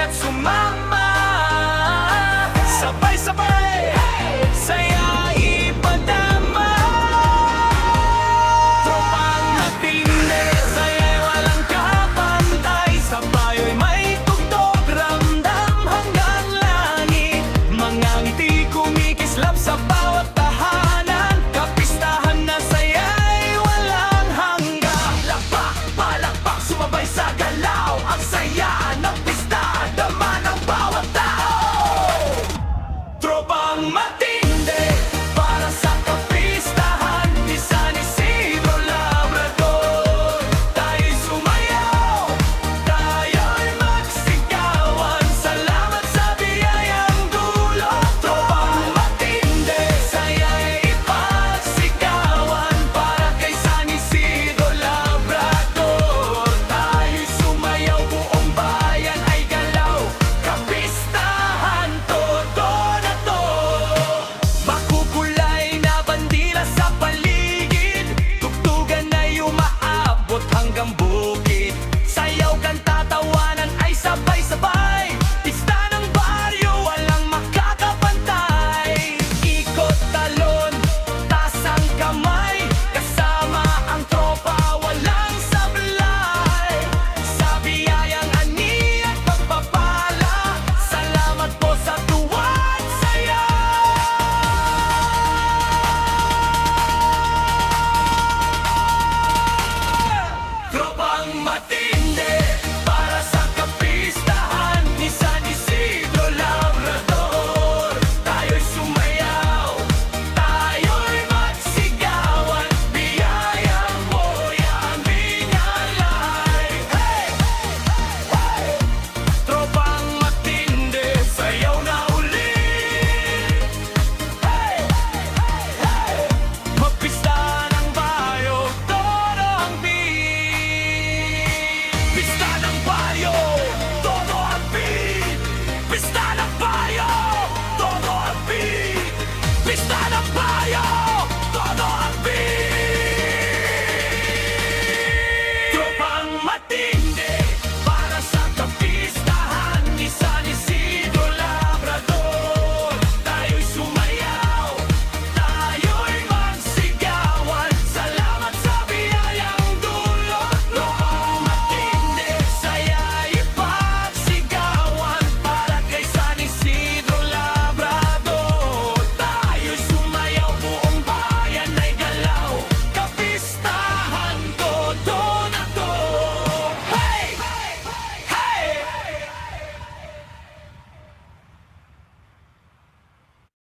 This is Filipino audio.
at sumama. Sabay-sabay, saya ipadama. Tropang matindi, saya'y walang kapantay. Sa bayo'y may tugtog, ramdam hanggang langit. Mga ngiti kumikislap sa bawat tahanan. Kapistahan na saya'y walang hangga. Lakpak, palakpak, sumabay sa galaw. Ang saya ng pista, dama ng bawat tao. Tropang matindi, para sa kapistahan ni San Isidro Labrador. Tayo'y sumayaw, tayo'y magsigawan. Salamat sa biyayang dulot. Tropang matindi, saya'y ipagsigawan. Para kay San Isidro Labrador. Tayo'y sumayaw, buong bayan ay galaw. Kapistahan, todo na to. Makukulay na bandila sa paligid. Tugtugan ay umaabot hanggang bukid. Sayaw, kanta, tawanan ay sabay-sabay. Pista ng baryo, walang makakapantay. Ikot, talon, tasang kamay. Kasama ang tropa, walang sablay. Sa biyayang ani at pagpapala, salamat po sa tuwa at saya. Tropang matindi.